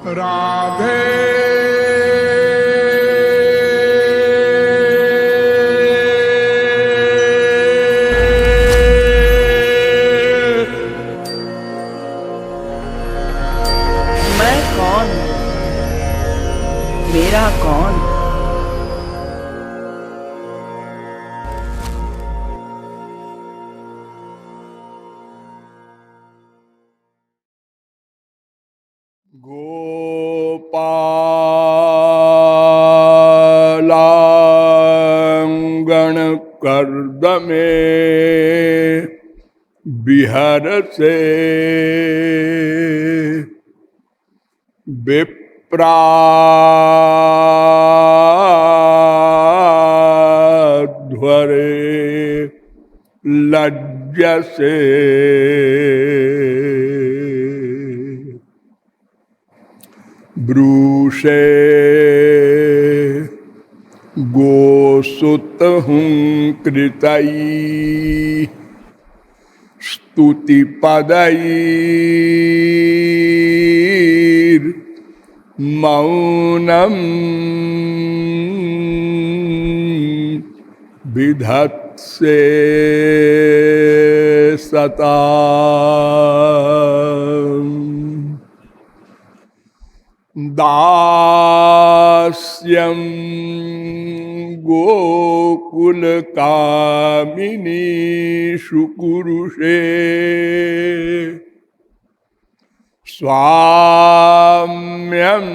राधे मैं कौन, मेरा कौन। गोपालांगण कर्दमे विहरसे विप्राध्वरे लज्जसे ब्रूषे गोसुत हूँ कृतई स्तुति पदैर मौनम विधत्से सता दास्यं गोकुल कामिनी सुकुरुषे स्वाम्यं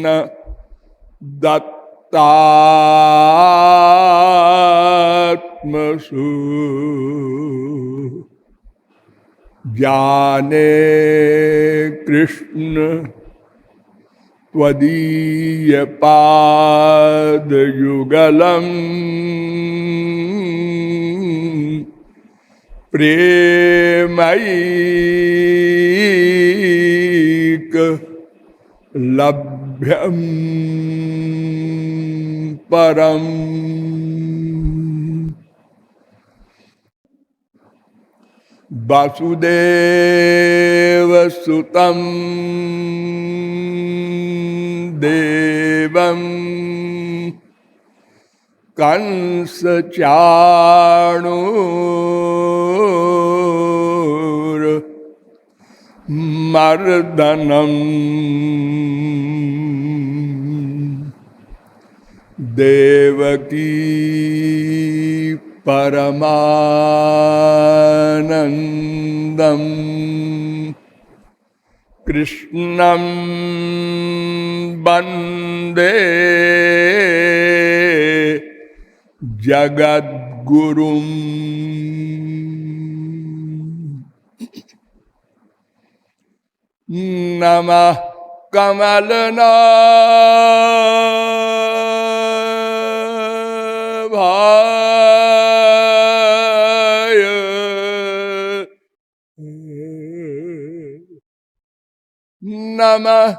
न दत्तात्मसु जाने कृष्ण त्वदीय पाद युगलम प्रेमैक लभ्यम परम। वासुदेव सुतं देवं कंस चाणूर मर्दनम देवकी परमानंदम कृष्णं वंदे जगद्गुरुं। नमः कमलनाभाय नमः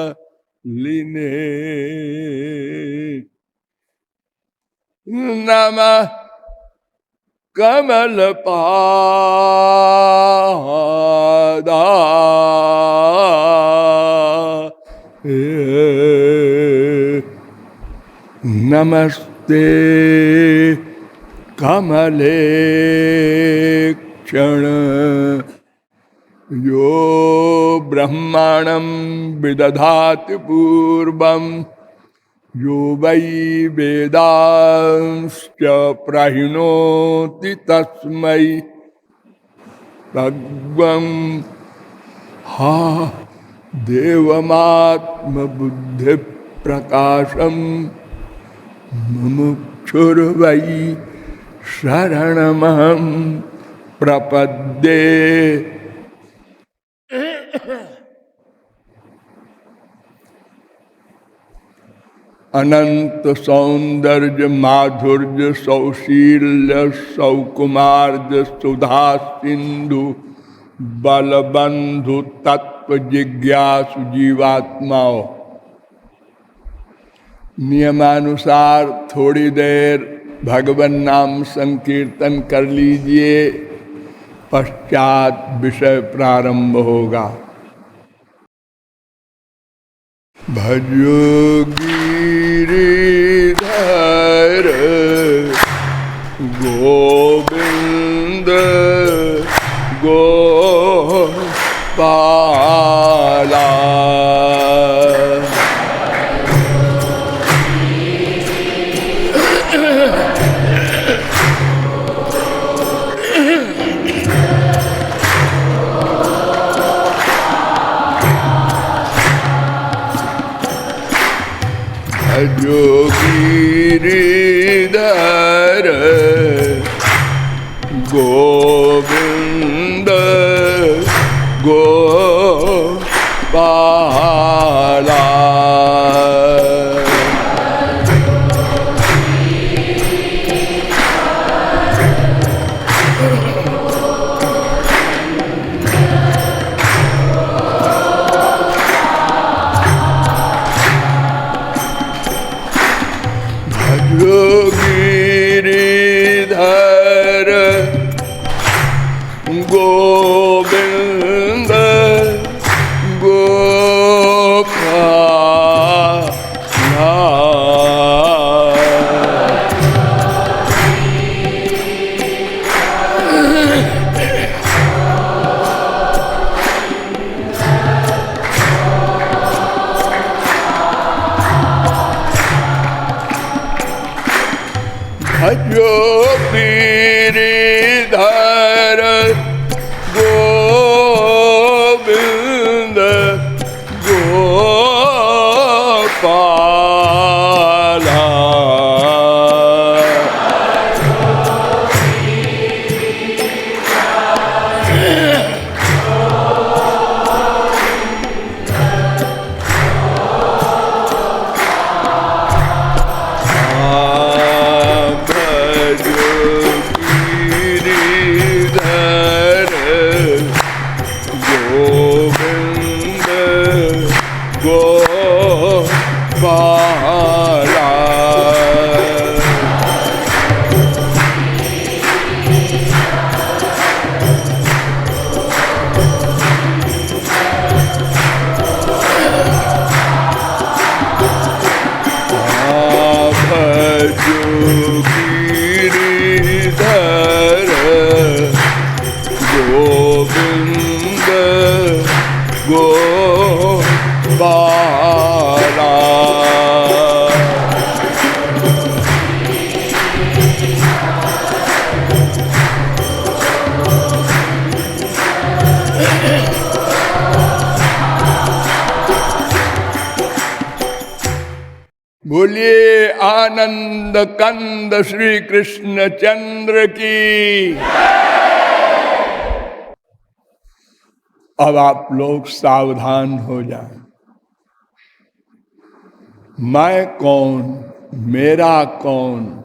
कमलमालिने नमः कमलपादाय नमस्ते कमले क्षण यो ब्रह्माणं विदधाति पूर्वं यो वै वेदांश्च प्रहिणोति तस्मै भगवं हा देवमात्मबुद्धि प्रकाशम मुमुक्षुर्वै शरणमहं प्रपद्ये। अनंत सौंदर्य माधुर्य सौशील्य सौकुमार्य सुधा सिंधु बलबंधु तत्व जिज्ञासु जीवात्माओं नियमानुसार थोड़ी देर भगवान नाम संकीर्तन कर लीजिए, पश्चात विषय प्रारंभ होगा। भजो गिरिधर गोविंद गोपाला। भजो गिरिधर गोविंद गोपाला। भजो गिरिधर गोविंद गोपाला। भजो गिरिधर गोविंद गोपाला। बोलिए आनंद कंद श्री कृष्ण चंद्र की। अब आप लोग सावधान हो जाएं। मैं कौन, मेरा कौन,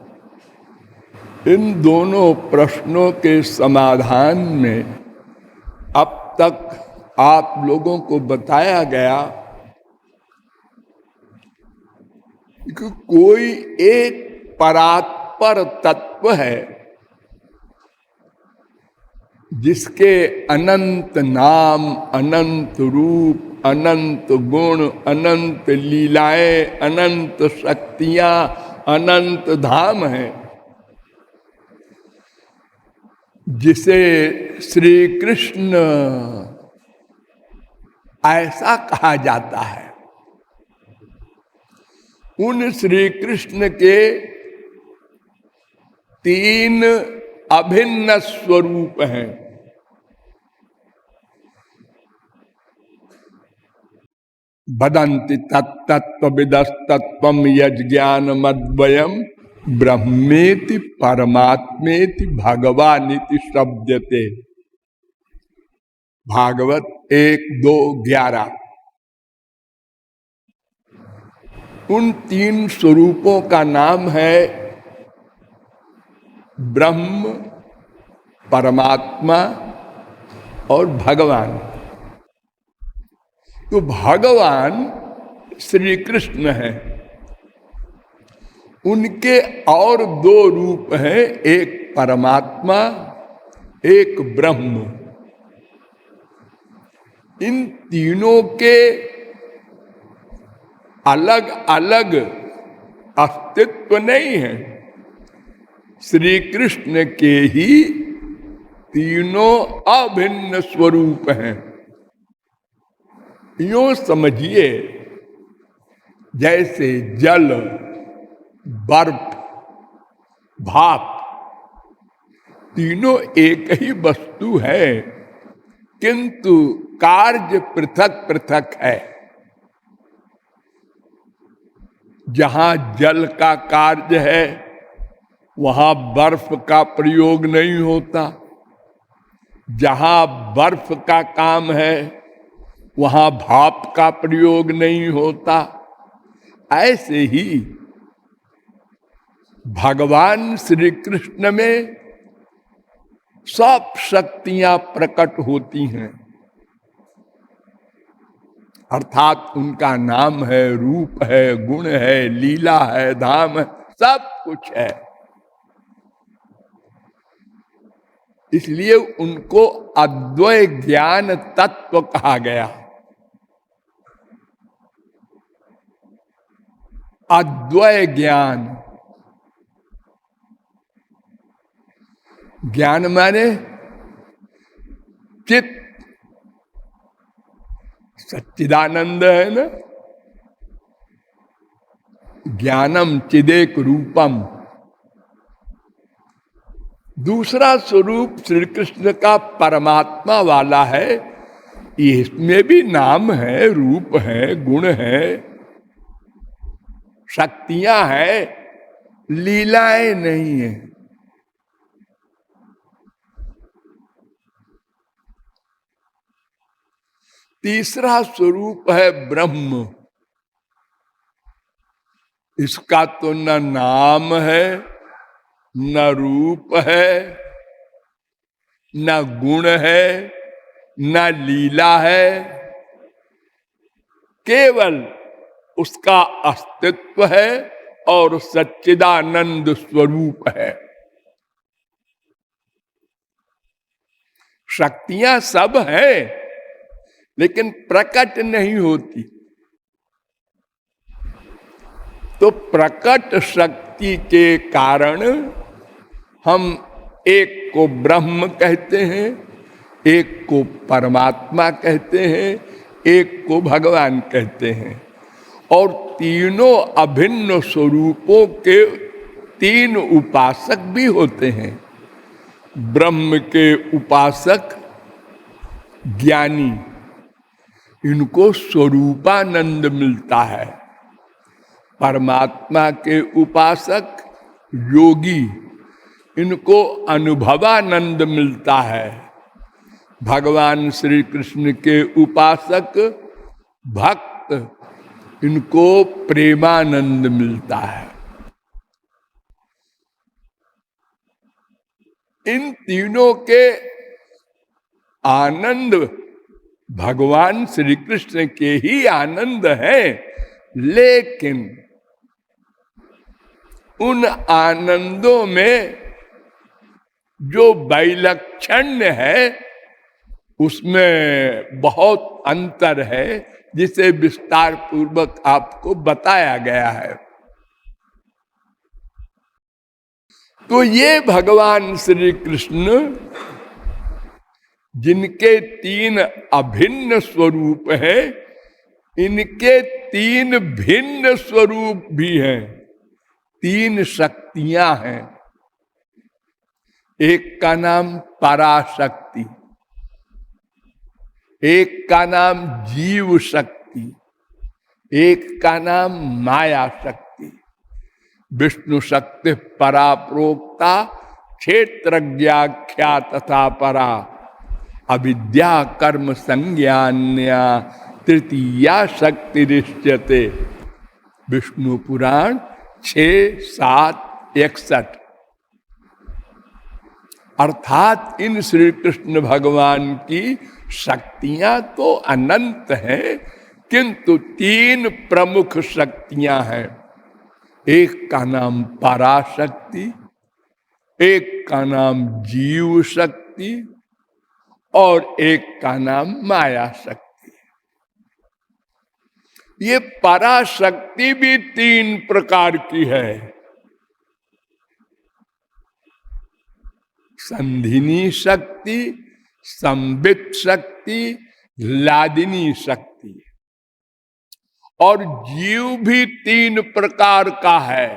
इन दोनों प्रश्नों के समाधान में अब तक आप लोगों को बताया गया कि कोई एक परात्पर तत्व है जिसके अनंत नाम, अनंत रूप, अनंत गुण, अनंत लीलाएं, अनंत शक्तियां, अनंत धाम हैं, जिसे श्री कृष्ण ऐसा कहा जाता है। उन श्री कृष्ण के तीन अभिन्न स्वरूप हैं। वदन्ति तत्तत्त्वविदस्तत्त्वं यज्ञान मद्वयम् ब्रह्मेति परमात्मेति भगवानिति शब्दते। भागवत 1-2-11। उन तीन स्वरूपों का नाम है ब्रह्म, परमात्मा और भगवान। तो भगवान श्री कृष्ण है उनके और दो रूप हैं, एक परमात्मा, एक ब्रह्म। इन तीनों के अलग अलग अस्तित्व नहीं है, श्री कृष्ण के ही तीनों अभिन्न स्वरूप हैं। यूं समझिए जैसे जल, बर्फ, भाप तीनों एक ही वस्तु है, किंतु कार्य पृथक पृथक है। जहां जल का कार्य है वहां बर्फ का प्रयोग नहीं होता, जहां बर्फ का काम है वहां भाप का प्रयोग नहीं होता। ऐसे ही भगवान श्री कृष्ण में सब शक्तियां प्रकट होती हैं, अर्थात उनका नाम है, रूप है, गुण है, लीला है, धाम है, सब कुछ है। इसलिए उनको अद्वय ज्ञान तत्व कहा गया। अद्वय ज्ञान, ज्ञान माने चित, सच्चिदानंद है ना। ज्ञानम चिदेक रूपम। दूसरा स्वरूप श्री कृष्ण का परमात्मा वाला है, इसमें भी नाम है, रूप है, गुण है, शक्तियां हैं, लीलाएं नहीं है। तीसरा स्वरूप है ब्रह्म। इसका तो न नाम है, न रूप है, न गुण है, न लीला है, केवल उसका अस्तित्व है और सच्चिदानंद स्वरूप है। शक्तियां सब है लेकिन प्रकट नहीं होती। तो प्रकट शक्ति के कारण हम एक को ब्रह्म कहते हैं, एक को परमात्मा कहते हैं, एक को भगवान कहते हैं। और तीनों अभिन्न स्वरूपों के तीन उपासक भी होते हैं। ब्रह्म के उपासक ज्ञानी, इनको स्वरूपानंद मिलता है। परमात्मा के उपासक योगी, इनको अनुभवानंद मिलता है। भगवान श्री कृष्ण के उपासक भक्त, इनको प्रेमानंद मिलता है। इन तीनों के आनंद भगवान श्री कृष्ण के ही आनंद है, लेकिन उन आनंदों में जो वैलक्षण्य है उसमें बहुत अंतर है, जिसे विस्तार पूर्वक आपको बताया गया है। तो ये भगवान श्री कृष्ण जिनके तीन अभिन्न स्वरूप हैं, इनके तीन भिन्न स्वरूप भी हैं, तीन शक्तियां हैं। एक का नाम पराशक्ति, एक का नाम जीव शक्ति, एक का नाम माया शक्ति। विष्णु शक्ति परा प्रोक्ता क्षेत्रज्ञाख्या तथा परा, अविद्या कर्म संज्ञान्या तृतीया शक्ति रिष्यते। विष्णु पुराण 6-7-61। अर्थात इन श्री कृष्ण भगवान की शक्तियां तो अनंत हैं, किंतु तीन प्रमुख शक्तियां हैं। एक का नाम पराशक्ति, एक का नाम जीव शक्ति और एक का नाम माया शक्ति। ये पराशक्ति भी 3 प्रकार की है। संधिनी शक्ति, संबित शक्ति, लादिनी शक्ति। और जीव भी 3 प्रकार का है।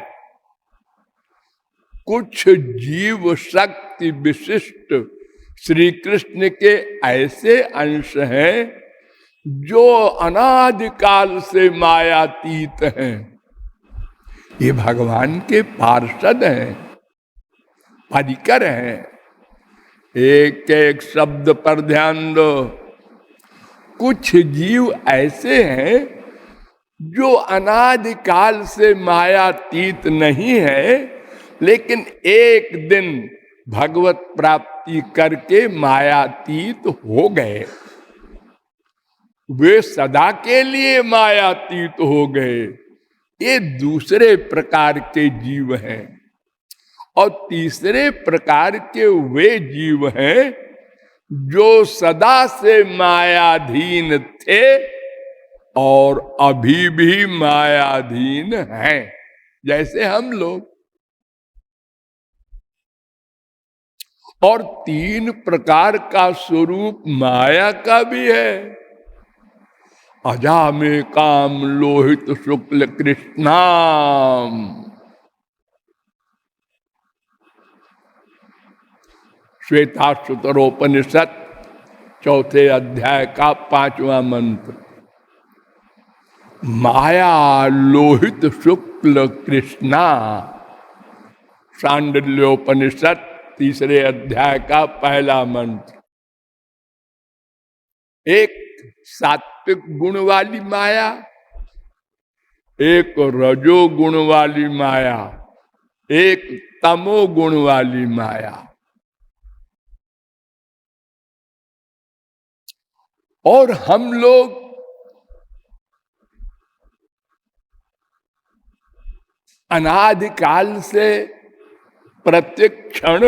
कुछ जीव शक्ति विशिष्ट श्री कृष्ण के ऐसे अंश हैं जो अनादिकाल से मायातीत हैं। ये भगवान के पार्षद हैं, परिकर हैं। एक एक शब्द पर ध्यान दो। कुछ जीव ऐसे हैं जो अनादिकाल से मायातीत नहीं है, लेकिन एक दिन भगवत प्राप्ति करके मायातीत हो गए। वे सदा के लिए मायातीत हो गए। ये दूसरे प्रकार के जीव हैं। और तीसरे प्रकार के वे जीव हैं जो सदा से मायाधीन थे और अभी भी मायाधीन हैं, जैसे हम लोग। और 3 प्रकार का स्वरूप माया का भी है। अजा में काम लोहित शुक्ल कृष्णाम। श्वेताश्वतरोपनिषद 4थे अध्याय का 5वां मंत्र। माया लोहित शुक्ल कृष्णा। सांडल्योपनिषद 3रे अध्याय का 1 मंत्र। एक सात्विक गुण वाली माया, एक रजो गुण वाली माया, एक तमो गुण वाली माया। और हम लोग अनादिकाल से प्रत्येक क्षण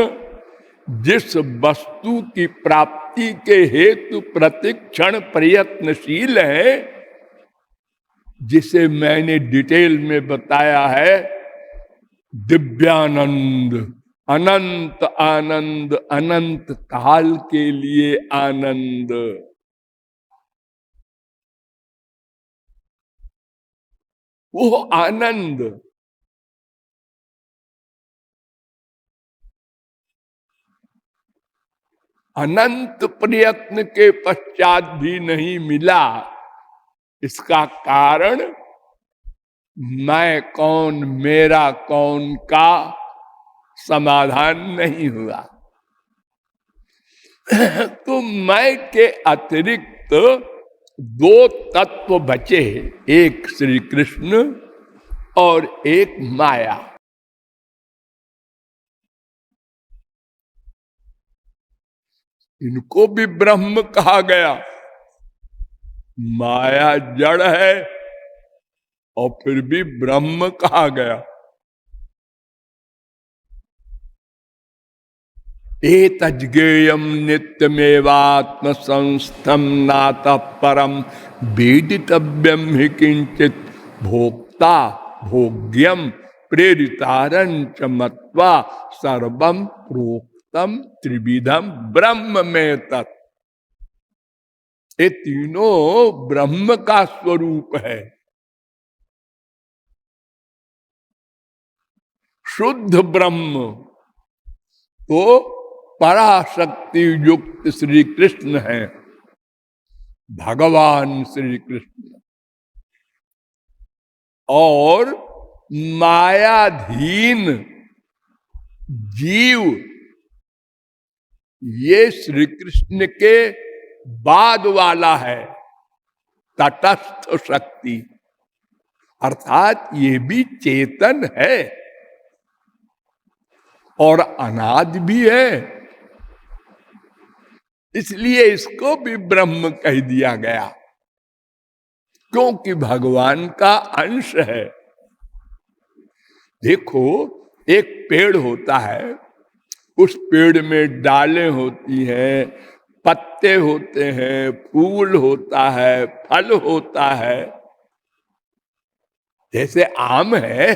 जिस वस्तु की प्राप्ति के हेतु प्रतिक्षण प्रयत्नशील है, जिसे मैंने डिटेल में बताया है, दिव्यानंद, अनंत आनंद, अनंत काल के लिए आनंद। वो आनंद अनंत प्रयत्न के पश्चात भी नहीं मिला। इसका कारण मैं कौन, मेरा कौन का समाधान नहीं हुआ। तो मैं के अतिरिक्त 2 तत्व बचे, एक श्री कृष्ण और एक माया। इनको भी ब्रह्म कहा गया। माया जड़ है और फिर भी ब्रह्म कहा गया। एतज्ञेयं नित्यमेवात्म संस्थम नातः परम वेदितव्यम हि किंचित भोक्ता भोग्यम प्रेरितारंच मत्वा सर्वम प्रोक्तम त्रिविधम ब्रह्म में तत्। ये तीनों ब्रह्म का स्वरूप है। शुद्ध ब्रह्म तो पराशक्ति युक्त श्री कृष्ण है, भगवान श्री कृष्ण। और मायाधीन जीव ये श्री कृष्ण के बाद वाला है, तटस्थ शक्ति। अर्थात ये भी चेतन है और अनादि भी है, इसलिए इसको भी ब्रह्म कह दिया गया, क्योंकि भगवान का अंश है। देखो, एक पेड़ होता है, उस पेड़ में डालें होती हैं, पत्ते होते हैं, फूल होता है, फल होता है। जैसे आम है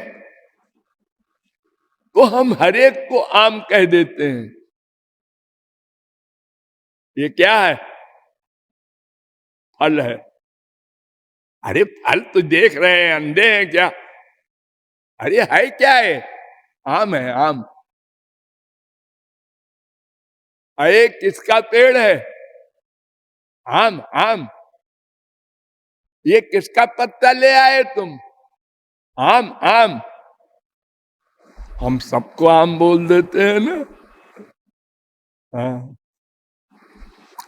तो हम हर एक को आम कह देते हैं। ये क्या है? फल है। अरे फल तो देख रहे हैं, अंधे हैं क्या? अरे है क्या है? आम है, आम। अरे किसका पेड़ है? आम, आम। ये किसका पत्ता ले आए तुम? आम, आम। हम सबको आम बोल देते हैं ना। हाँ,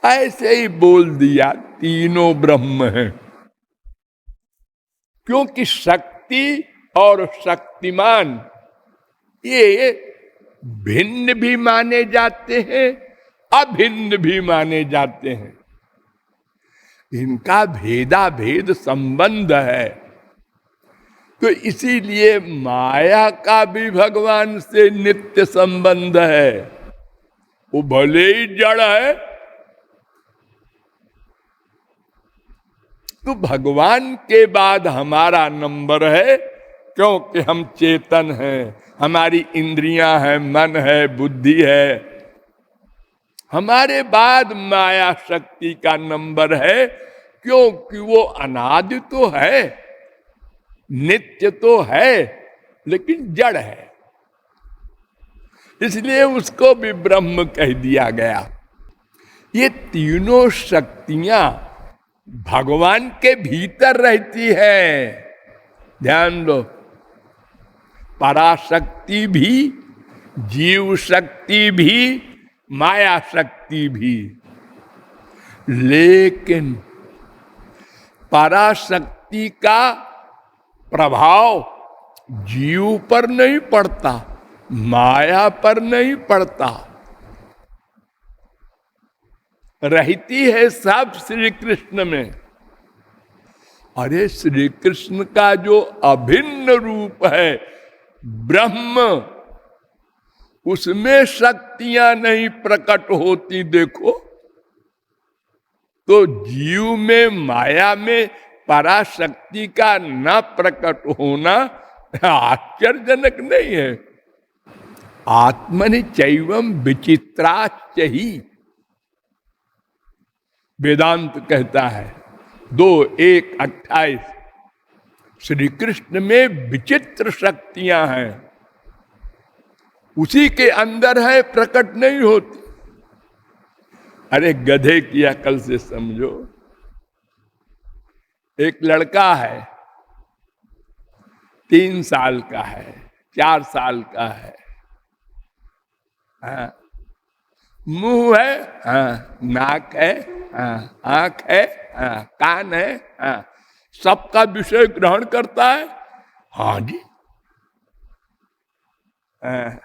ऐसे ही बोल दिया, तीनों ब्रह्म है। क्योंकि शक्ति और शक्तिमान ये भिन्न भी माने जाते हैं, अभिन्न भी माने जाते हैं। इनका भेदा भेद संबंध है। तो इसीलिए माया का भी भगवान से नित्य संबंध है। वो भले ही जड़ है, तो भगवान के बाद हमारा नंबर है, क्योंकि हम चेतन हैं, हमारी इंद्रियां हैं, मन है, बुद्धि है। हमारे बाद माया शक्ति का नंबर है, क्योंकि वो अनादि तो है, नित्य तो है, लेकिन जड़ है। इसलिए उसको भी ब्रह्म कह दिया गया। ये तीनों शक्तियां भगवान के भीतर रहती है। ध्यान दो, पराशक्ति भी, जीव शक्ति भी, माया शक्ति भी। लेकिन पराशक्ति का प्रभाव जीव पर नहीं पड़ता, माया पर नहीं पड़ता। रहती है सब श्री कृष्ण में। अरे श्री कृष्ण का जो अभिन्न रूप है ब्रह्म, उसमें शक्तियां नहीं प्रकट होती। देखो तो जीव में, माया में पराशक्ति का न प्रकट होना आश्चर्यजनक नहीं है। आत्मनि चैवम विचित्राश्च ही, वेदांत कहता है 2:1-28। श्री कृष्ण में विचित्र शक्तियां हैं, उसी के अंदर है, प्रकट नहीं होती। अरे गधे की अकल से समझो। एक लड़का है, 3 साल का है, 4 साल का है, हाँ, मुंह है, हाँ, नाक है, हाँ, आंख है, हाँ, कान है, हाँ, सबका विषय ग्रहण करता है। हाँ जी, हाँ,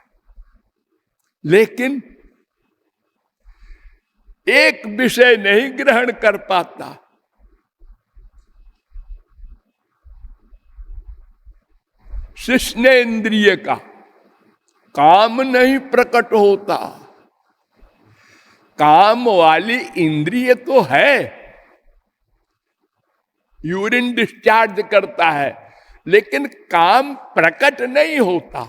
लेकिन एक विषय नहीं ग्रहण कर पाता। शिष्ण इंद्रिय का काम नहीं प्रकट होता। काम वाली इंद्रिय तो है, यूरिन डिस्चार्ज करता है, लेकिन काम प्रकट नहीं होता।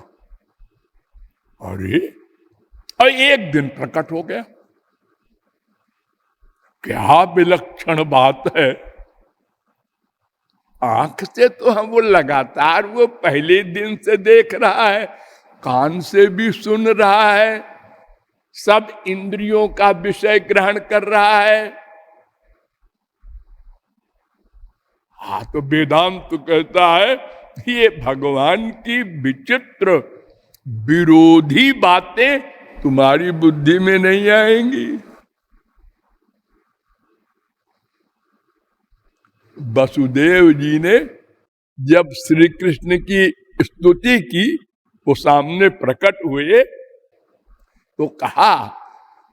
अरे और एक दिन प्रकट हो गया, क्या विलक्षण बात है। आंख से तो हम वो लगातार वो पहले दिन से देख रहा है, कान से भी सुन रहा है, सब इंद्रियों का विषय ग्रहण कर रहा है। हाँ, तो वेदांत तो कहता है ये भगवान की विचित्र विरोधी बातें तुम्हारी बुद्धि में नहीं आएंगी। वसुदेव जी ने जब श्री कृष्ण की स्तुति की, वो सामने प्रकट हुए, तो कहा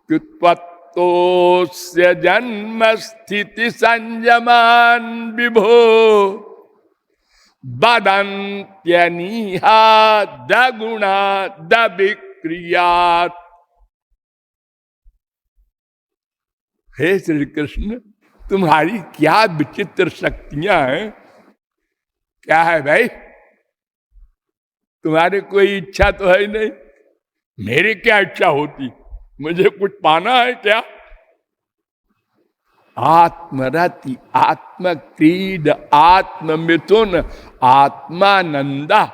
कि त्वत्तोस्य जन्म स्थिति संयमान विभो बदंत्यनीहा दगुणा दविक्रियात। हे श्री कृष्ण, तुम्हारी क्या विचित्र शक्तियां हैं। क्या है भाई, तुम्हारी कोई इच्छा तो है नहीं। मेरी क्या इच्छा होती, मुझे कुछ पाना है क्या। आत्मरति, आत्मक्रीड, आत्ममिथुन, आत्मानंदा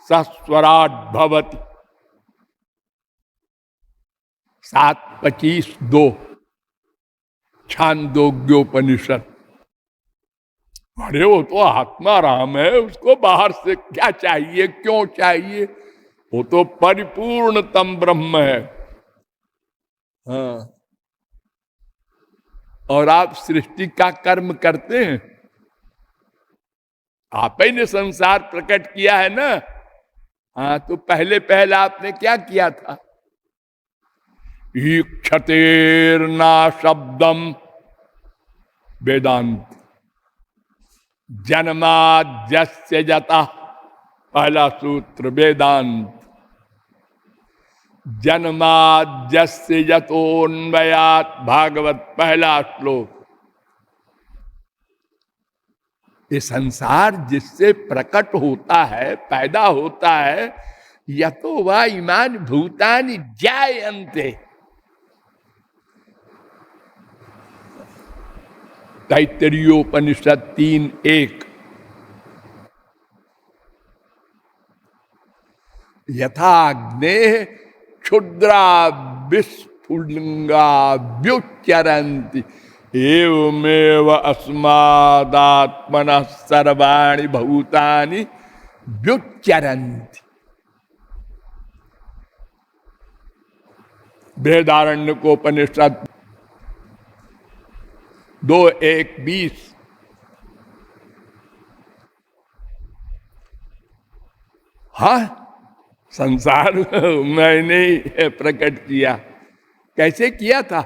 सस्वराट भवति। 7:25-2 छांदोग्योपनिषद। अरे वो तो आत्मा राम है, उसको बाहर से क्या चाहिए, क्यों चाहिए। वो तो परिपूर्णतम ब्रह्म है। हाँ, और आप सृष्टि का कर्म करते हैं। आप ही ने संसार प्रकट किया है ना। हाँ, तो पहले आपने क्या किया था। ईक्षतेर्ना शब्दम वेदांत जन्माद्यस्य जता। पहला सूत्र वेदांत। जन्माद्यस्य यतोन्वयात् भागवत पहला श्लोक। ये संसार जिससे प्रकट होता है, पैदा होता है, यतो वा इमानि भूतानि जायन्ते। तैत्तरीयोपनिषद 3:1। यथा अग्ने क्षुद्रा विस्फुलिंगा व्युच्चरन्ति एवमेव अस्मादात्मनः सर्वाणि भूतानि व्युच्चरन्ति। बृहदारण्यकोपनिषद 2:1-20। हाँ, संसार मैंने प्रकट किया। कैसे किया था।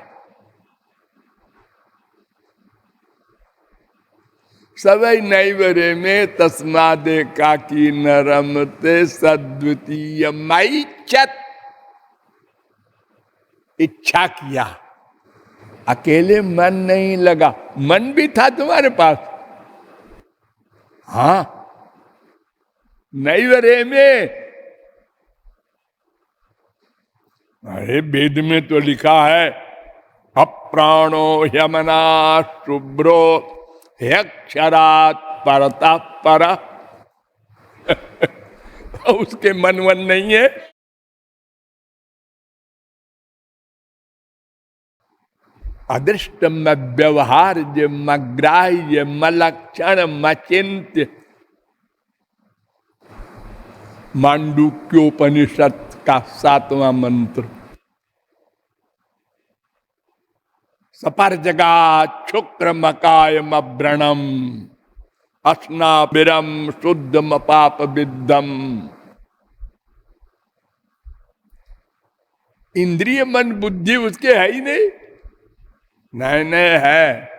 सवै नैवरे में तस्मादे काकी नरमते सद्वितीय मैचत। इच्छा किया, अकेले मन नहीं लगा। मन भी था तुम्हारे पास। हाँ, नैवरे में। अरे वेद में तो लिखा है अप्राणो ह्यमना शुभ्रो ह्यक्षरात् परतः पर। उसके मन नहीं है। अदृष्ट व्यवहार्य मग्राह्य मलक्षण मचिंत्य। मांडुक्योपनिषद का 7वां मंत्र। सपर जगा शुक्र मकायम व्रणम अस्नाबिरम शुद्धम पाप विद्धम। इंद्रिय मन बुद्धि उसके है ही नहीं। नहीं है।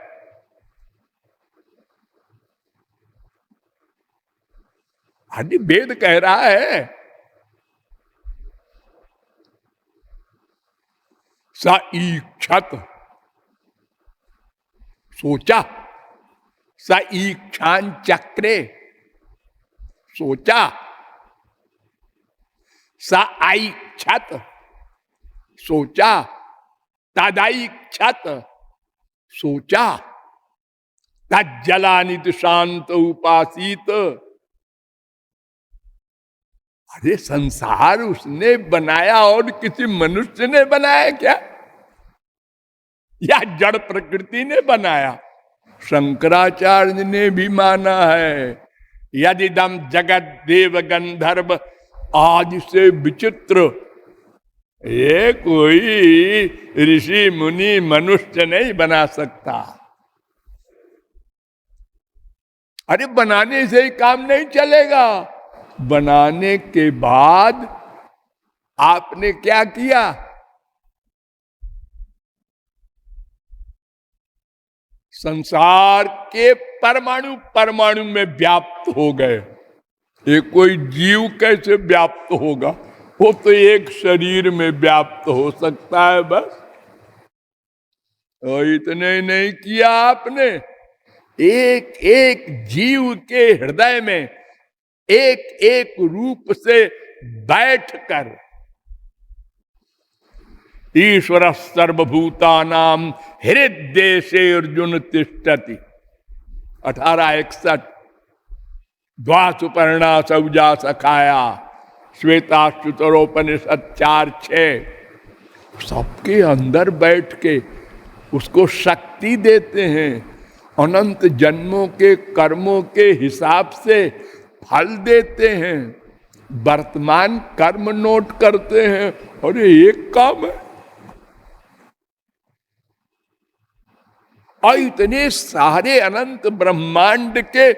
आदि वेद कह रहा है स ईक्षत, सोचा। स ईक्षान चक्रे, सोचा। स आईक्षत, सोचा। तदैक्षत, सोचा। तज्जलानित शांत उपासित। अरे संसार उसने बनाया और किसी मनुष्य ने बनाया क्या, या जड़ प्रकृति ने बनाया। शंकराचार्य ने भी माना है यदिदम जगत देव गंधर्व आज से विचित्र ये कोई ऋषि मुनि मनुष्य नहीं बना सकता। अरे बनाने से ही काम नहीं चलेगा। बनाने के बाद आपने क्या किया, संसार के परमाणु परमाणु में व्याप्त हो गए। ये कोई जीव कैसे व्याप्त होगा? वो तो एक शरीर में व्याप्त हो सकता है बस। और इतने नहीं किया आपने, एक एक जीव के हृदय में एक एक रूप से बैठकर ईश्वर सर्वभूतानां हृदय अर्जुन तिष्ठति 1861। द्वासुपर्णा सौजा सखाया श्वेताश्वतरोपनिषद 4:6। सबके अंदर बैठ के उसको शक्ति देते हैं, अनंत जन्मों के कर्मों के हिसाब से फल देते हैं, वर्तमान कर्म नोट करते हैं। अरे एक काम है, और इतने सारे अनंत ब्रह्मांड के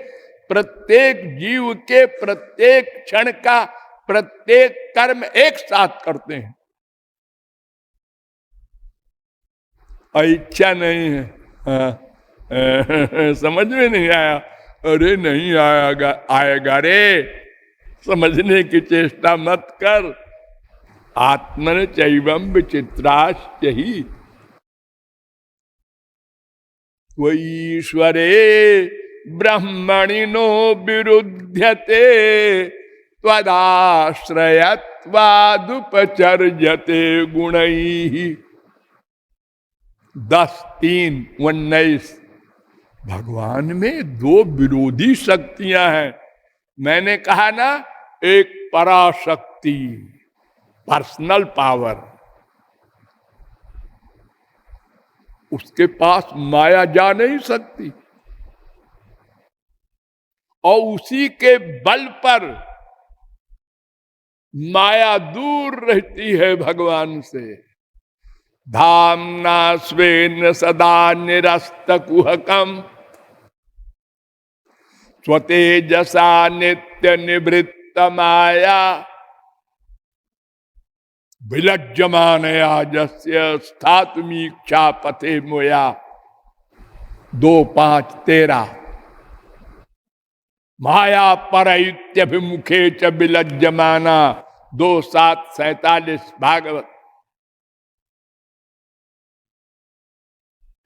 प्रत्येक जीव के प्रत्येक क्षण का प्रत्येक कर्म एक साथ करते हैं। इच्छा नहीं है। समझ में नहीं आया? अरे नहीं आएगा, आएगा रे। समझने की चेष्टा मत कर। आत्मन चैवं विचित्राश्च ही ईश्वरे ब्रह्मणिनो विरुध्यते त्वदाश्रयत्वादुपचर्यते गुणैः 10:3-19। भगवान में दो विरोधी शक्तियां हैं। मैंने कहा ना, एक पराशक्ति, पर्सनल पावर, उसके पास माया जा नहीं सकती, और उसी के बल पर माया दूर रहती है भगवान से। धामना स्वेन सदा निरस्त कुहकम स्वतेजसा नित्य निवृत्त माया विलज्जमानया जस्य स्थातुमीक्षा पथे मोया 2:5-13। माया परैत्यभिमुखे च विलज्जमाना 2:7-47 भागवत।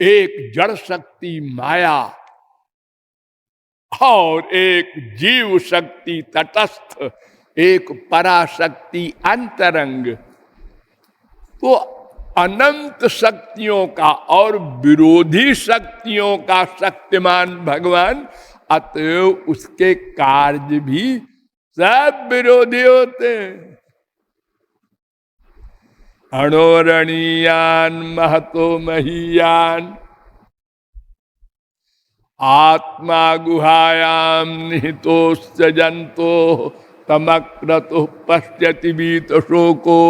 एक जड़ शक्ति माया और एक जीव शक्ति तटस्थ, एक पराशक्ति अंतरंग। तो अनंत शक्तियों का और विरोधी शक्तियों का शक्तिमान भगवान, अतएव उसके कार्य भी सब विरोधी होते हैं। अणोरणीयान महतो महीयान आत्मा गुहायाम निहितोश्च जंतो तमक्रतुः पश्यति वीत शोको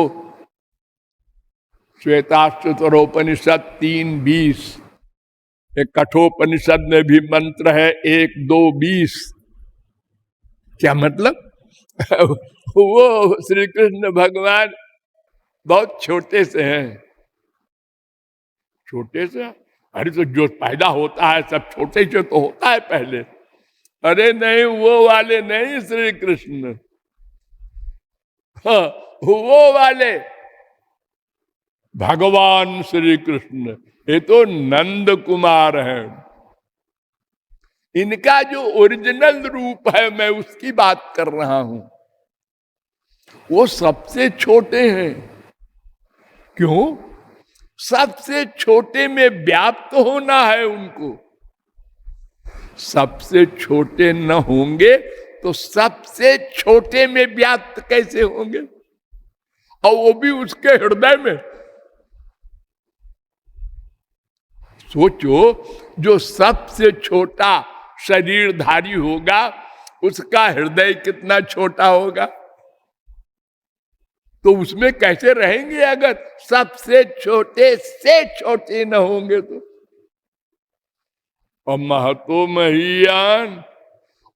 श्वेताश्वतरोपनिषद 3:20। एक कठोपनिषद में भी मंत्र है 1-2-20। क्या मतलब? वो श्री कृष्ण भगवान बहुत छोटे से हैं। छोटे से? अरे तो जो पैदा होता है सब छोटे से तो होता है पहले। अरे नहीं, वो वाले नहीं श्री कृष्ण। हाँ, वो वाले भगवान श्री कृष्ण, ये तो नंद कुमार है। इनका जो ओरिजिनल रूप है, मैं उसकी बात कर रहा हूं। वो सबसे छोटे हैं। क्यों? सबसे छोटे में व्याप्त होना है उनको। सबसे छोटे न होंगे तो सबसे छोटे में व्याप्त कैसे होंगे? और वो भी उसके हृदय में। सोचो, जो सबसे छोटा शरीरधारी होगा उसका हृदय कितना छोटा होगा, तो उसमें कैसे रहेंगे अगर सबसे छोटे से छोटे न होंगे तो। और महतो महीयान,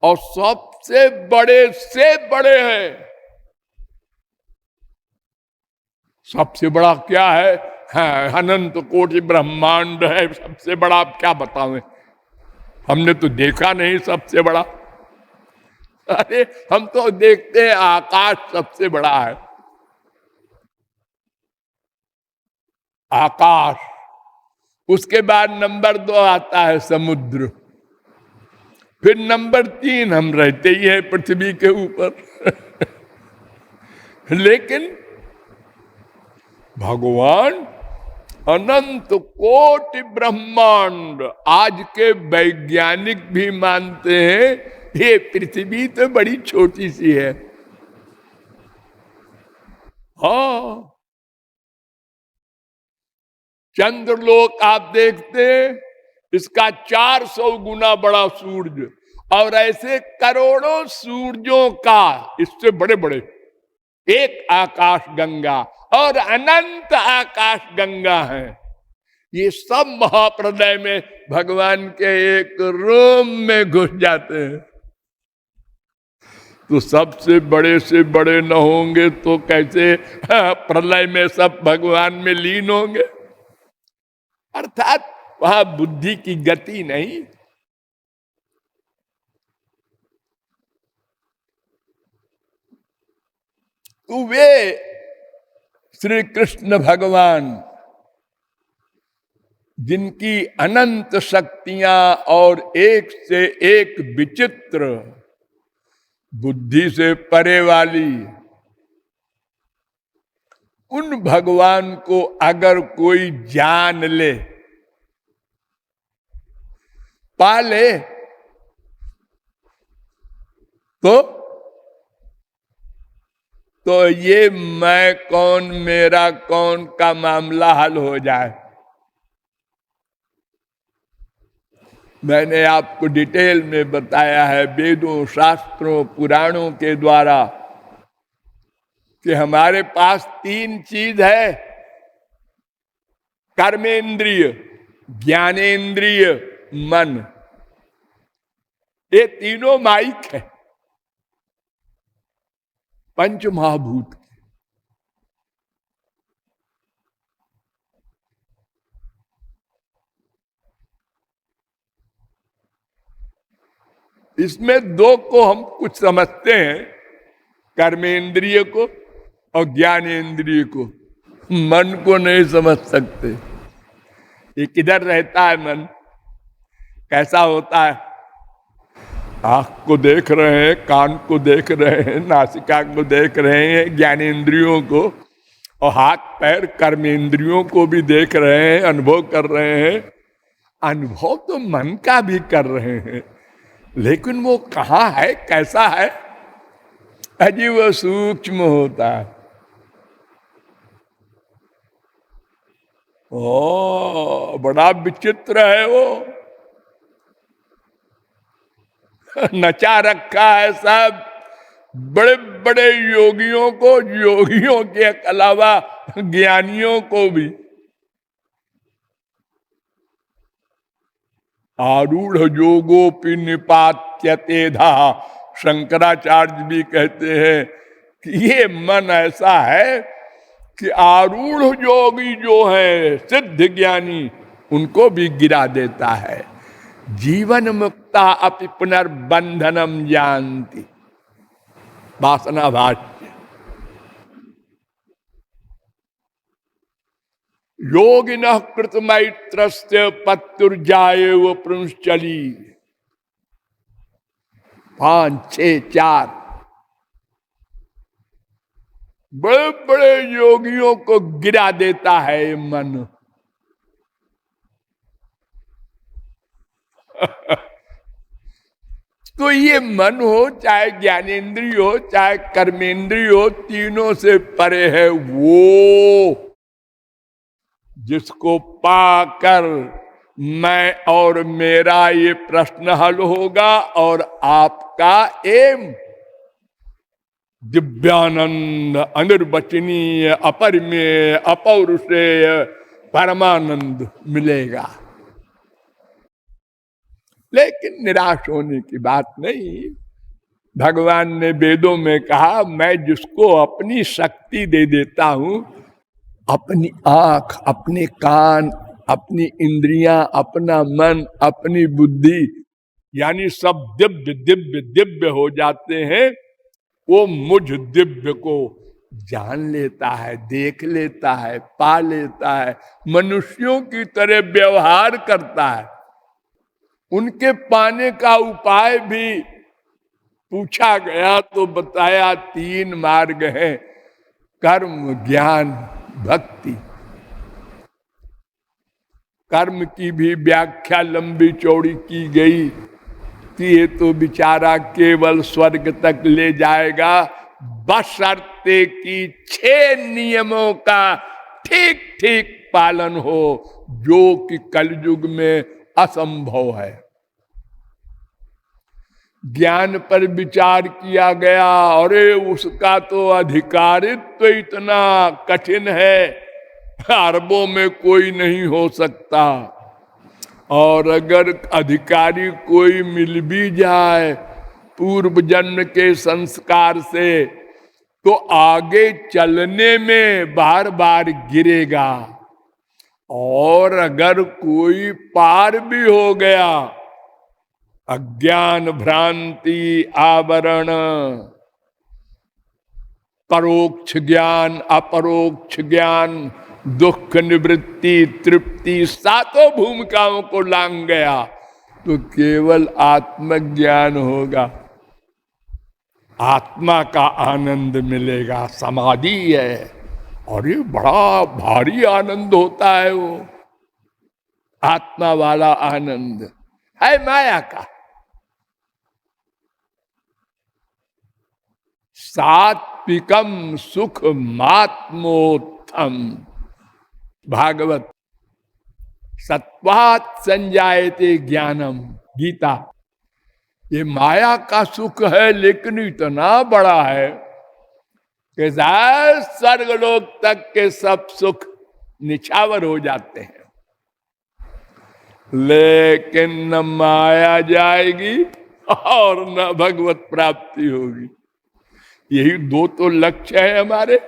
और सबसे बड़े से बड़े हैं। सबसे बड़ा क्या है? अनंत कोटि ब्रह्मांड है, सबसे बड़ा क्या बतावें? हमने तो देखा नहीं सबसे बड़ा। अरे हम तो देखते हैं आकाश सबसे बड़ा है, आकाश, उसके बाद नंबर 2 आता है समुद्र, फिर नंबर 3 हम रहते ही हैं पृथ्वी के ऊपर। लेकिन भगवान अनंत कोटि ब्रह्मांड, आज के वैज्ञानिक भी मानते हैं ये पृथ्वी तो बड़ी छोटी सी है। हाँ, चंद्रलोक आप देखते हैं, इसका 400 गुना बड़ा सूरज, और ऐसे करोड़ों सूरजों का इससे बड़े बड़े एक आकाश गंगा और अनंत आकाश गंगा है। ये सब महाप्रलय में भगवान के एक रूम में घुस जाते हैं। तो सबसे बड़े से बड़े न होंगे तो कैसे प्रलय में सब भगवान में लीन होंगे। अर्थात वहां बुद्धि की गति नहीं। तो वे श्री कृष्ण भगवान जिनकी अनंत शक्तियां और एक से एक विचित्र, बुद्धि से परे वाली, उन भगवान को अगर कोई जान ले, पा ले, तो ये मैं कौन मेरा कौन का मामला हल हो जाए। मैंने आपको डिटेल में बताया है वेदों, शास्त्रों, पुराणों के द्वारा कि हमारे पास 3 चीज है, कर्मेंद्रिय, ज्ञानेन्द्रिय, मन। ये तीनों माइक है पंच महाभूत। इसमें 2 को हम कुछ समझते हैं, कर्मेंद्रिय को और ज्ञानेन्द्रिय को। मन को नहीं समझ सकते। ये किधर रहता है मन, कैसा होता है? आंख को देख रहे हैं, कान को देख रहे हैं, नासिका को देख रहे हैं, ज्ञानेन्द्रियों को, और हाथ पैर कर्मेंद्रियों को भी देख रहे हैं, अनुभव कर रहे हैं। अनुभव तो मन का भी कर रहे हैं, लेकिन वो कहाँ है, कैसा है, अजी वो सूक्ष्म होता है। ओ बड़ा विचित्र है वो, नचा रखा है सब बड़े बड़े योगियों को, योगियों के अलावा ज्ञानियों को भी। आरूढ़ योगोपि निपात्यतेधा, शंकराचार्य भी कहते हैं कि ये मन ऐसा है कि आरूढ़ योगी जो है, सिद्ध ज्ञानी, उनको भी गिरा देता है। जीवन मुक्ता अपि पुनर्बंधनम जानती, वासना भाष्य। योगिनः कृतमैत्रस्य पत्युर्जायेव पुंश्चली, 5, 6, 4 बड़े बड़े योगियों को गिरा देता है ये मन। तो ये मन हो, चाहे ज्ञानेन्द्रिय हो, चाहे कर्मेंद्रिय हो, तीनों से परे है वो जिसको पाकर मैं और मेरा ये प्रश्न हल होगा, और आपका एम दिव्यानंद, अनिर्वचनीय, अपरिमेय, अपौरुषेय परमानंद मिलेगा। लेकिन निराश होने की बात नहीं। भगवान ने वेदों में कहा, मैं जिसको अपनी शक्ति दे देता हूं, अपनी आंख, अपने कान, अपनी इंद्रियां, अपना मन, अपनी बुद्धि, यानी सब दिव्य दिव्य दिव्य हो जाते हैं। वो मुझ दिव्य को जान लेता है, देख लेता है, पा लेता है, मनुष्यों की तरह व्यवहार करता है। उनके पाने का उपाय भी पूछा गया तो बताया 3 मार्ग हैं, कर्म, ज्ञान, भक्ति। कर्म की भी व्याख्या लंबी चौड़ी की गई कि ये तो बेचारा केवल स्वर्ग तक ले जाएगा, बशर्ते कि 6 नियमों का ठीक ठीक पालन हो, जो कि कलयुग में असंभव है। ज्ञान पर विचार किया गया, अरे उसका तो अधिकारित्व तो इतना कठिन है, अरबों में कोई नहीं हो सकता। और अगर अधिकारी कोई मिल भी जाए पूर्व जन्म के संस्कार से, तो आगे चलने में बार बार गिरेगा। और अगर कोई पार भी हो गया, अज्ञान, भ्रांति, आवरण, परोक्ष ज्ञान, अपरोक्ष ज्ञान, दुख निवृत्ति, तृप्ति, 7 भूमिकाओं को लांग गया, तो केवल आत्मज्ञान होगा, आत्मा का आनंद मिलेगा, समाधि है। और ये बड़ा भारी आनंद होता है, वो आत्मा वाला आनंद है माया का। सात्विकम सुख मात्मोत्थम, भागवत। सत्वात् संजायते ज्ञानम, गीता। ये माया का सुख है, लेकिन इतना बड़ा है कि स्वर्गलोक तक के सब सुख निछावर हो जाते हैं। लेकिन न माया जाएगी और न भगवत प्राप्ति होगी। यही 2 तो लक्ष्य है हमारे।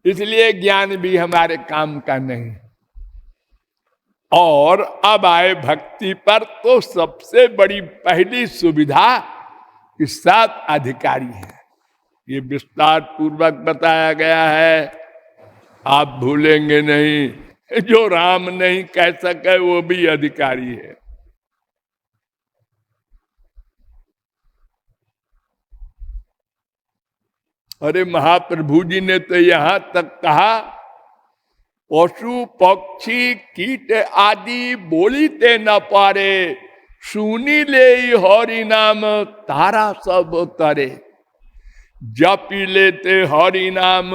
इसलिए ज्ञान भी हमारे काम का नहीं। और अब आए भक्ति पर, तो सबसे बड़ी पहली सुविधा कि 7 अधिकारी हैं। ये विस्तार पूर्वक बताया गया है, आप भूलेंगे नहीं। जो राम नहीं कह सके वो भी अधिकारी है। अरे महाप्रभु जी ने तो यहां तक कहा, पशु पक्षी कीट आदि बोलीते न पारे, सुनी ले हरि नाम तारा सब तरे। जपी लेते हरि नाम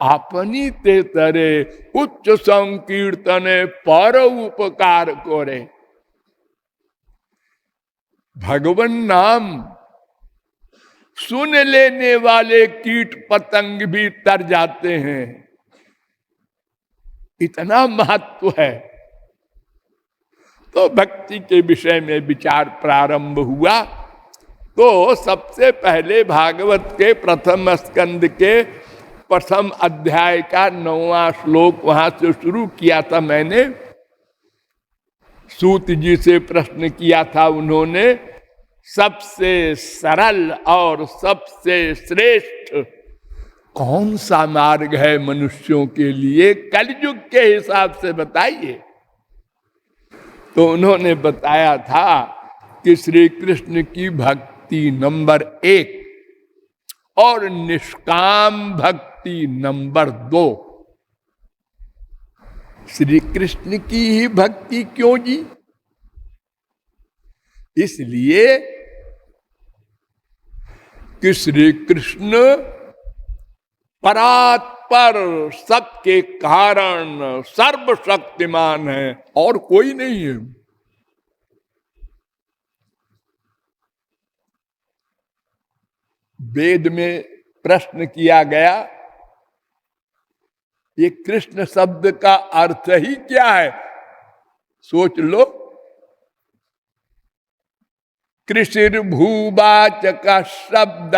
अपनी ते तरे, उच्च संकीर्तन पर उपकार करे। भगवन नाम सुन लेने वाले कीट पतंग भी तर जाते हैं, इतना महत्व है। तो भक्ति के विषय में विचार प्रारंभ हुआ। तो सबसे पहले भागवत के प्रथम स्कंद के प्रथम अध्याय का 9वां श्लोक वहां से शुरू किया था मैंने। सूत जी से प्रश्न किया था उन्होंने, सबसे सरल और सबसे श्रेष्ठ कौन सा मार्ग है मनुष्यों के लिए कलयुग के हिसाब से बताइए। तो उन्होंने बताया था कि श्री कृष्ण की भक्ति नंबर 1 और निष्काम भक्ति नंबर 2। श्री कृष्ण की ही भक्ति क्यों जी? इसलिए कि श्री कृष्ण परात्पर, सबके कारण, सर्वशक्तिमान है और कोई नहीं है। वेद में प्रश्न किया गया, ये कृष्ण शब्द का अर्थ ही क्या है? सोच लो। कृषिर भूवाचक शब्द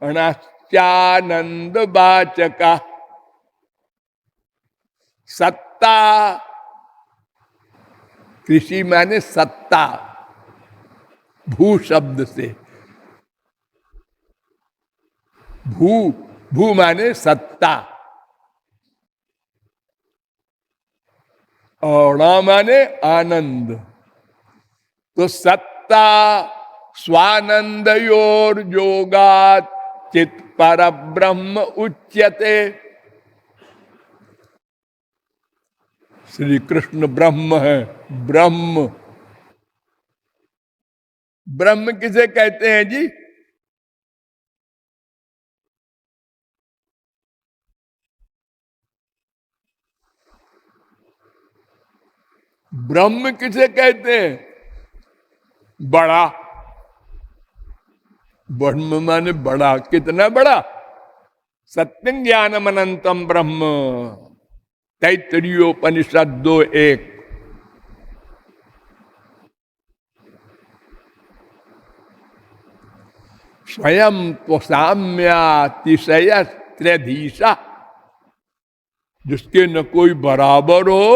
अनानंद वाचक, सत्ता कृषि माने सत्ता, भू शब्द से, भू, भू माने सत्ता, और ना माने आनंद। तो सत्ता स्वानंदयोर योगात चित पर ब्रह्म उच्यते। श्री कृष्ण ब्रह्म है। ब्रह्म, ब्रह्म किसे कहते हैं जी? ब्रह्म किसे कहते हैं? बड़ा। ब्रह्म माने बड़ा। कितना बड़ा? सत्यं ज्ञानम अनंतम ब्रह्म, तैत्तरीयोपनिषद 2:1। स्वयं तो साम्यातिशय त्रधीशा, जिसके न कोई बराबर हो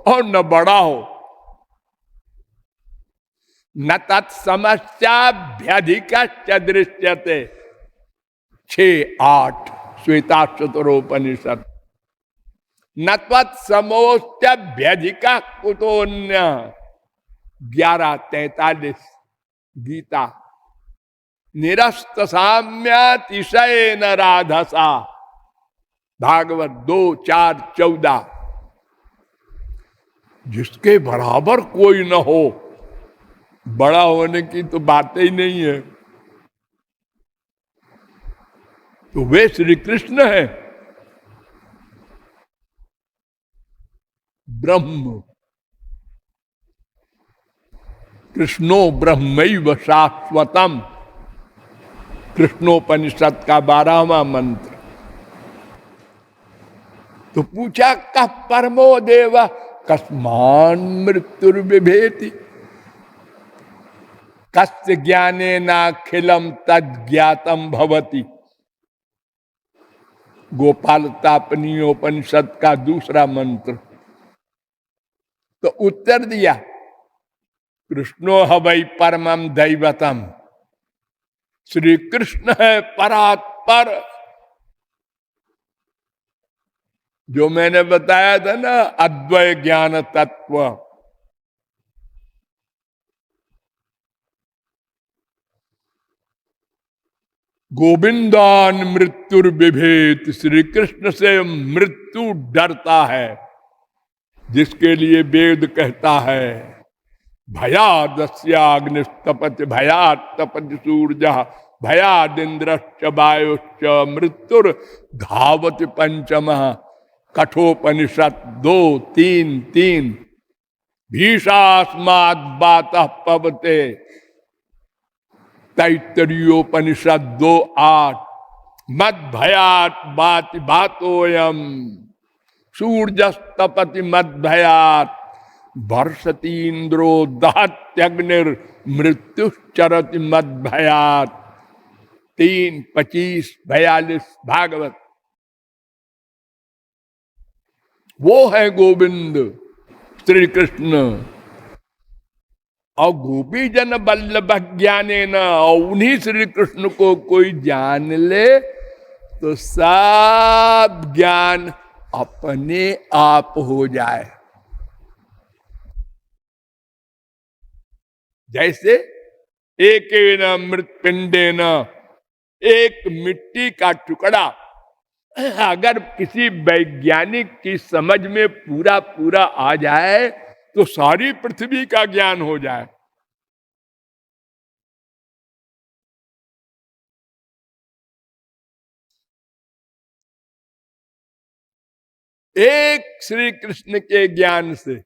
और न बड़ा हो। न तत्समस्याभ्यधिक दृश्यते, 6:8 श्वेताश्वतरोपनिषद। न तत्समोस्त्यभ्यधिक कुतोन्य, 11:43 गीता। निरस्त साम्यातिशय न राधसा, भागवत 2:4-14। जिसके बराबर कोई न हो, बड़ा होने की तो बात ही नहीं है। तो वे श्री कृष्ण है, ब्रह्म। कृष्णो ब्रह्मैव शाश्वतम, कृष्णोपनिषद का 12वां मंत्र। तो पूछा कः परमो देव कस्मान मृत्युर्बिभेति, कस्य ज्ञानेनाखिलम तज्ज्ञातम भवति। गोपालतापनीयोपनिषद का 2रा मंत्र। तो उत्तर दिया, कृष्णो ह वै परमं दैवतम, श्री कृष्ण है परात्पर। जो मैंने बताया था ना, अद्वय ज्ञान तत्व। गोविंदान मृत्युर्बिभेत, श्री कृष्ण से मृत्यु डरता है। जिसके लिए वेद कहता है भयादस्याग्निस्तपति भयात् तपति सूर्य भयादिन्द्रश्च वायुश्च मृत्युर धावति पंचमः, कठोपनिषद 2:3-3। भीषास्माद् बातः पवते, तैत्तरीयोपनिषद 2:8। मद भयात् बाति बातोयम, सूर्यस्तपति मद भयात्, वर्षतीन्द्रो दहत्यग्निर मृत्युश्चरति मद भयात्। 3:25-42 भागवत। वो है गोविंद श्री कृष्ण। और गोपी जन बल्लभ ज्ञाने न, और उन्हीं श्री कृष्ण को कोई जान ले तो सब ज्ञान अपने आप हो जाए। जैसे एक मृत्पिंडे न, एक मिट्टी का टुकड़ा अगर किसी वैज्ञानिक की समझ में पूरा पूरा आ जाए तो सारी पृथ्वी का ज्ञान हो जाए। एक श्री कृष्ण के ज्ञान से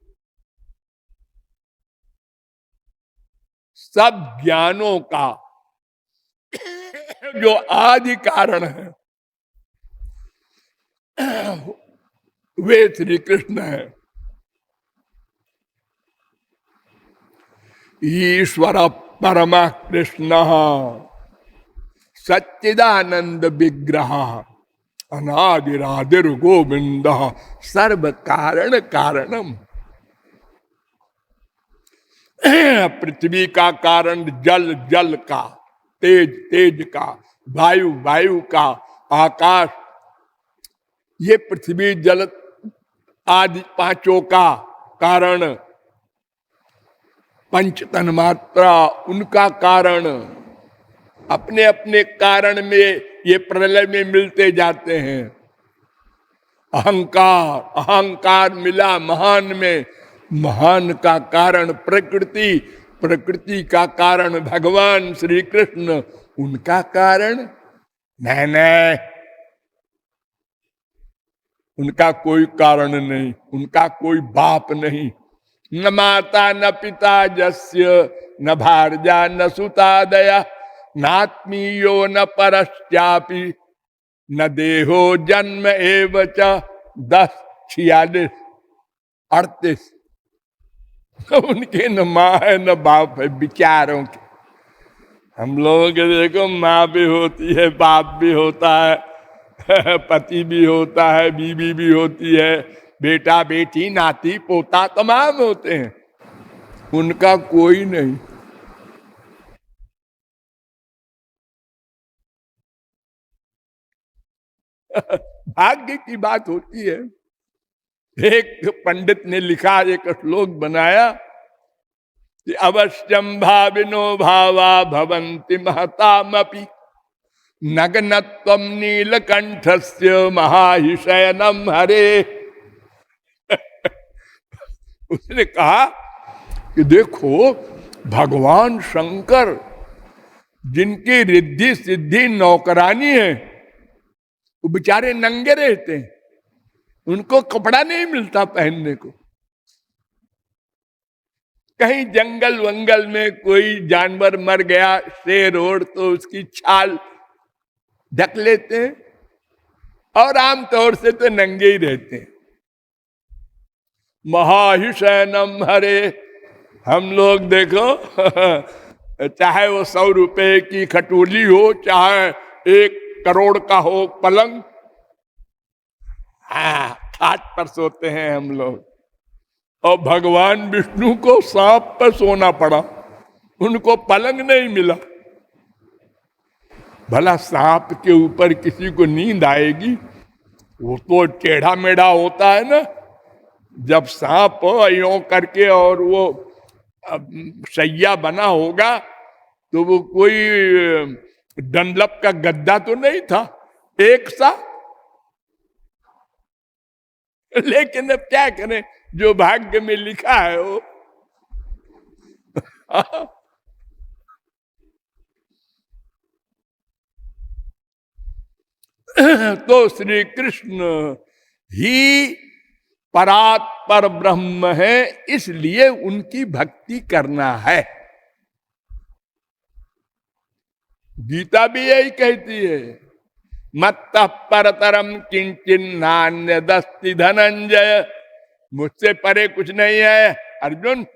सब ज्ञानों का जो आदि कारण है वे श्री कृष्ण है। ईश्वर परम कृष्ण सच्चिदानंद विग्रह अनादिरादिर गोविंद सर्व कारण कारणम। पृथ्वी का कारण जल, जल का, तेज, तेज का, वायु, वायु का, आकाश, ये पृथ्वी जल आदि पांचों का कारण, पंच तन्मात्रा उनका कारण, अपने अपने कारण में ये प्रलय में मिलते जाते हैं। अहंकार, अहंकार मिला महान में, महान का कारण प्रकृति, प्रकृति का कारण भगवान श्री कृष्ण, उनका कारण नहीं, उनका कोई कारण नहीं, उनका कोई बाप नहीं। न माता न पिता जस्य, न भार्या न सुतादया, नात्मीयो न परश्चापि, न देहो जन्म एवच। 10, 46, 38। उनके न माँ है न बाप है, विचारों के। हम लोगों के देखो माँ भी होती है, बाप भी होता है, पति भी होता है, बीवी भी होती है, बेटा बेटी नाती पोता तमाम होते हैं, उनका कोई नहीं। भाग्य की बात होती है। एक पंडित ने लिखा, एक श्लोक बनाया कि अवश्यम भाविनो भावा भवन्ति महतामपि, नग्नत्वम नीलकंठस्य महाहिशयनम हरे। उसने कहा कि देखो भगवान शंकर, जिनकी रिद्धि सिद्धि नौकरानी है, वो बेचारे नंगे रहते हैं, उनको कपड़ा नहीं मिलता पहनने को। कहीं जंगल वंगल में कोई जानवर मर गया, शेर ओढ़, तो उसकी छाल ढक लेते हैं, और आमतौर से तो नंगे ही रहते हैं। महाहिशयनम हरे, हम लोग देखो चाहे वो 100 रुपए की खटोली हो, चाहे 1 करोड़ का हो पलंग, हाँ खाट पर सोते हैं हम लोग। और भगवान विष्णु को सांप पर सोना पड़ा, उनको पलंग नहीं मिला। भला सांप के ऊपर किसी को नींद आएगी? वो तो टेढ़ा मेढ़ा होता है ना। जब सांप यूं करके और वो सैया बना होगा, तो वो कोई डनलप का गद्दा तो नहीं था, एक सा। लेकिन अब क्या करें, जो भाग्य में लिखा है वो। तो श्री कृष्ण ही परात्पर ब्रह्म है, इसलिए उनकी भक्ति करना है। गीता भी यही कहती है, मत्तः परतरम किंचिन नान्य दस्ति धनंजय, मुझसे परे कुछ नहीं है अर्जुन।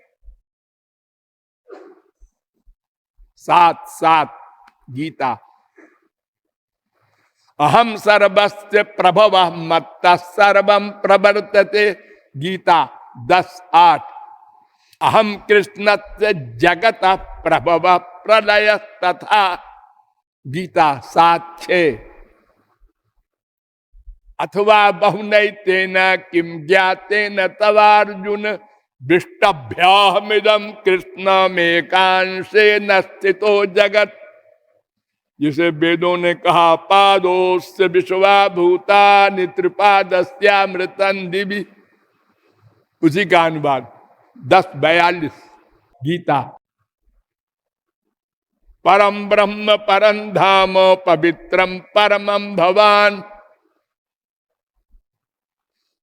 7 गीता। अहम सर्वस्य प्रभव मत्तः सर्वं प्रवर्तते, गीता 10:8। अहम कृष्णस्य जगत प्रभव प्रलय तथा, गीता 7:6। अथवा बहुनैतेन किम ज्ञातेन तवार्जुन, विष्टभ्याहमिदं कृष्णमेकांशेन स्थितो जगत। जिसे वेदों ने कहा पादोस्य विश्वा भूतानि त्रिपादस्यामृतं दिवि, उसी का अनुवाद 10:42 गीता। परम ब्रह्म परम धाम पवित्रम परमं भवान,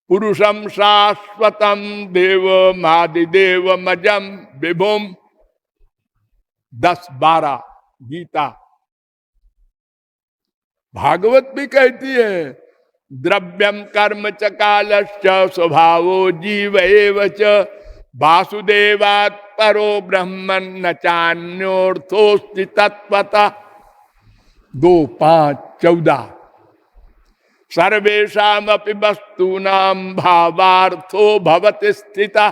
पुरुषम शाश्वतम देव मादिदेव मजम विभुम, 10:12 गीता। भागवत भी कहती है, द्रव्यम कर्म च कालश्च स्वभावो जीव एव च, वासुदेवात् परो ब्रह्मन् न चान्योर्थोस्ति तत्वतः, 2:5-14। सर्वेषामपि वस्तूनां भावार्थो भवति स्थितः,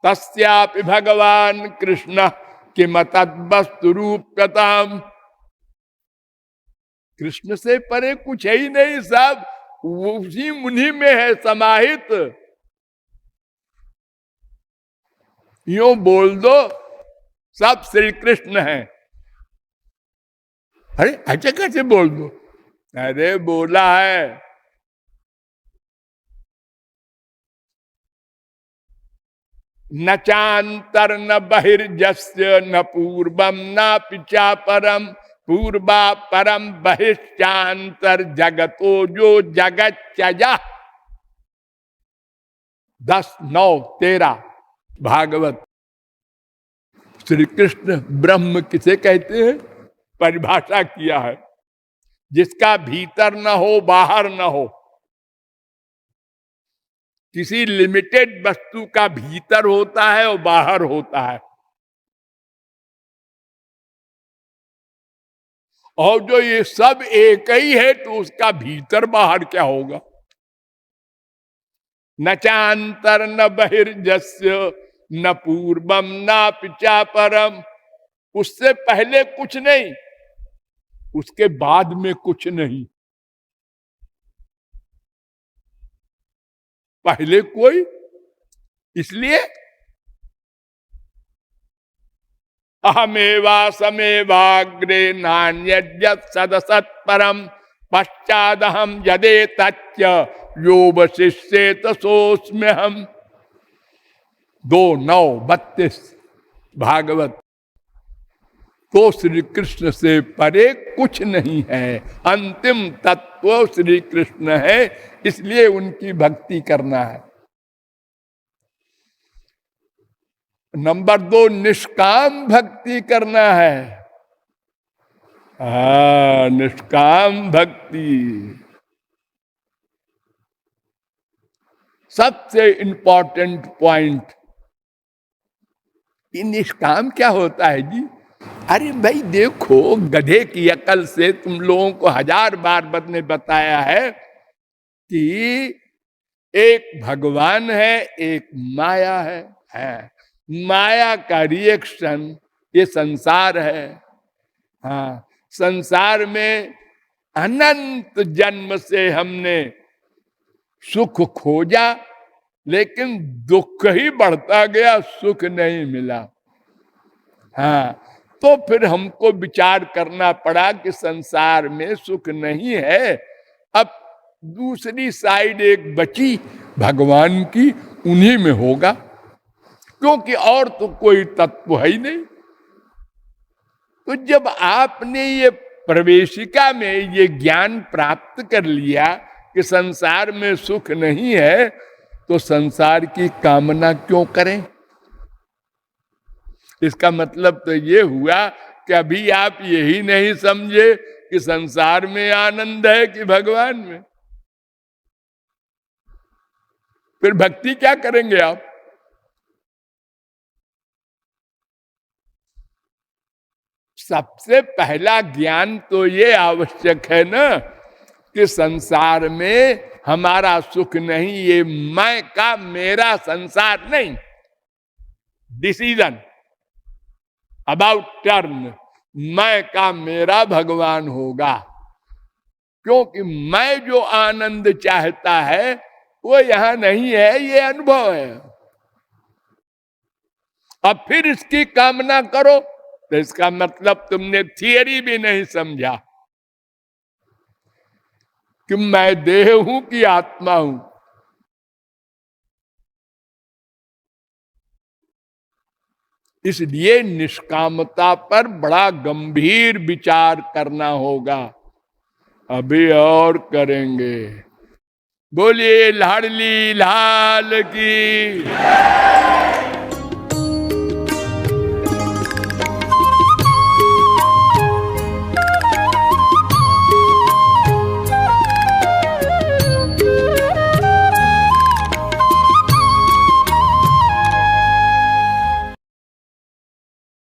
तस्यापि भगवान कृष्ण किमतद्वस्तु रूप्यताम। कृष्ण से परे कुछ है ही नहीं, सब उसी मुनि में है समाहित। यूं बोल दो सब श्री कृष्ण है। अरे अच्छा कैसे बोल दो? अरे बोला है। न चांतर न बहिर्जस्य न पूर्वम न पिचा परम, पूर्वा परम बहिश्चांतर जगतो जो जगत चजा। 10:9-13 भागवत। श्री कृष्ण ब्रह्म किसे कहते हैं? परिभाषा किया है, जिसका भीतर न हो बाहर न हो। किसी लिमिटेड वस्तु का भीतर होता है और बाहर होता है, और जो ये सब एक ही है तो उसका भीतर बाहर क्या होगा? न चांतर न बहिर्जस्य न पूर्वम न पिचा परम। उससे पहले कुछ नहीं, उसके बाद में कुछ नहीं। पहले कोई, इसलिए अहमेवा समेवाग्रे नान्यद्यत् सदसत् परम, पश्चादहम यदे तच्च यो वशिष्येत सोऽस्म्य हम। 2:9-32 भागवत। तो श्री कृष्ण से परे कुछ नहीं है, अंतिम तत्व श्री कृष्ण है, इसलिए उनकी भक्ति करना है। नंबर 2, निष्काम भक्ति करना है। निष्काम भक्ति सबसे इंपॉर्टेंट पॉइंट। ये निष्काम क्या होता है जी? अरे भाई देखो, गधे की अकल से तुम लोगों को 1000 बार ने बताया है कि एक भगवान है, एक माया है। माया का रिएक्शन ये संसार है। हाँ, संसार में अनंत जन्म से हमने सुख खोजा, लेकिन दुख ही बढ़ता गया, सुख नहीं मिला। हाँ, तो फिर हमको विचार करना पड़ा कि संसार में सुख नहीं है। अब दूसरी साइड एक बची भगवान की, उन्हीं में होगा, क्योंकि और तो कोई तत्व है ही नहीं। तो जब आपने ये प्रवेशिका में ये ज्ञान प्राप्त कर लिया कि संसार में सुख नहीं है, तो संसार की कामना क्यों करें? इसका मतलब तो ये हुआ कि अभी आप यही नहीं समझे कि संसार में आनंद है कि भगवान में। फिर भक्ति क्या करेंगे आप? सबसे पहला ज्ञान तो ये आवश्यक है ना कि संसार में हमारा सुख नहीं, ये मैं का मेरा संसार नहीं। डिसीजन अबाउट टर्न, मैं का मेरा भगवान होगा, क्योंकि मैं जो आनंद चाहता है वो यहां नहीं है, ये अनुभव है। अब फिर इसकी कामना करो तो इसका मतलब तुमने थियरी भी नहीं समझा कि मैं देह हूं कि आत्मा हूं। इसलिए निष्कामता पर बड़ा गंभीर विचार करना होगा। अभी और करेंगे। बोलिए लाडली लाल की।